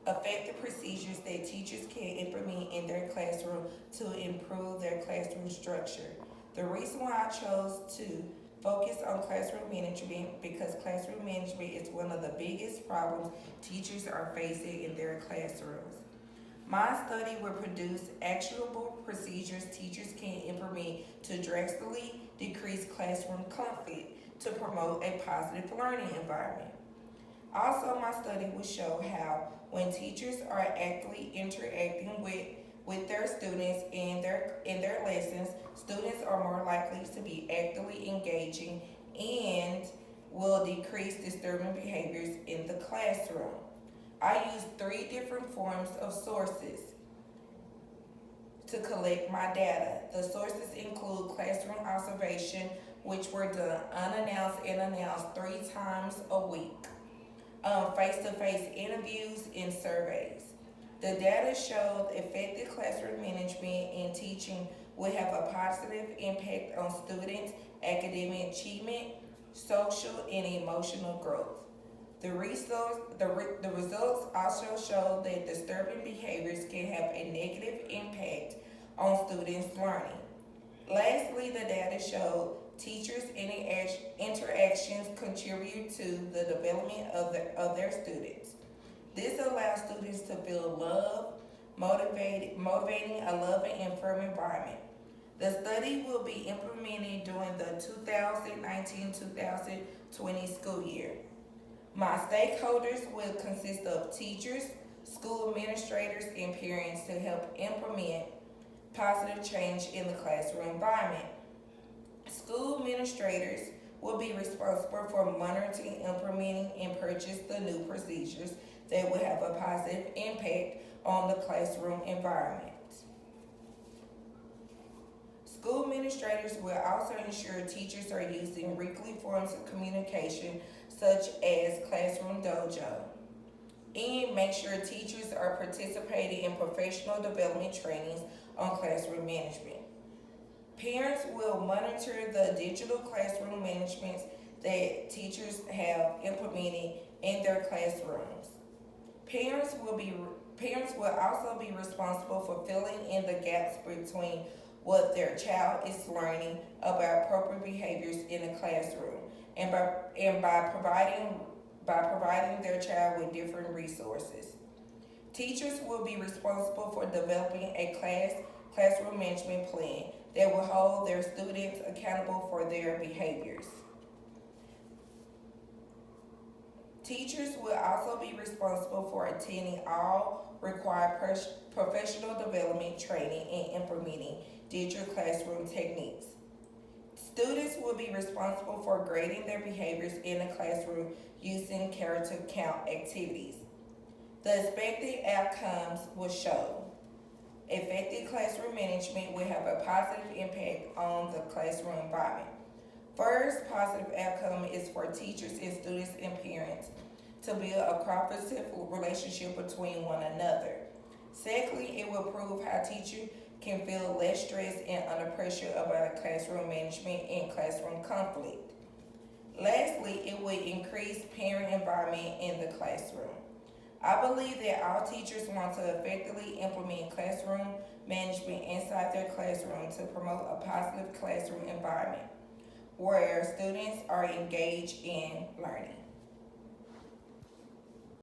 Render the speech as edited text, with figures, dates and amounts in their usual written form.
effective procedures that teachers can implement in their classroom to improve their classroom structure. The reason why I chose to focus on classroom management because classroom management is one of the biggest problems teachers are facing in their classrooms. My study will produce actionable procedures teachers can implement to drastically decrease classroom conflict to promote a positive learning environment. Also, my study will show how when teachers are actively interacting with their students in their lessons, students are more likely to be actively engaging and will decrease disturbing behaviors in the classroom. I use three different forms of sources to collect my data. The sources include classroom observation, which were done unannounced and announced 3 times a week, face-to-face interviews and surveys. The data showed effective classroom management and teaching will have a positive impact on students' academic achievement, social, and emotional growth. The results also show that disturbing behaviors can have a negative impact on students' learning. Lastly, the data showed teachers' interactions contribute to the development of their students. This allows students to feel loved, motivating a loving and firm environment. The study will be implemented during the 2019-2020 school year. My stakeholders will consist of teachers, school administrators, and parents to help implement positive change in the classroom environment. School administrators will be responsible for monitoring, implementing, and purchase the new procedures that will have a positive impact on the classroom environment. School administrators will also ensure teachers are using weekly forms of communication such as Classroom Dojo, and make sure teachers are participating in professional development trainings on classroom management. Parents will monitor the digital classroom management that teachers have implemented in their classrooms. Parents will also be responsible for filling in the gaps between what their child is learning about appropriate behaviors in the classroom and by providing their child with different resources. Teachers will be responsible for developing a classroom management plan that will hold their students accountable for their behaviors. Teachers will also be responsible for attending all required professional development training and implementing digital classroom techniques. Students will be responsible for grading their behaviors in the classroom using character count activities. The expected outcomes will show effective classroom management will have a positive impact on the classroom environment. First positive outcome is for teachers and students and parents to build a cooperative relationship between one another. Secondly, it will prove how teachers can feel less stressed and under pressure about classroom management and classroom conflict. Lastly, it will increase parent involvement in the classroom. I believe that all teachers want to effectively implement classroom management inside their classroom to promote a positive classroom environment where students are engaged in learning.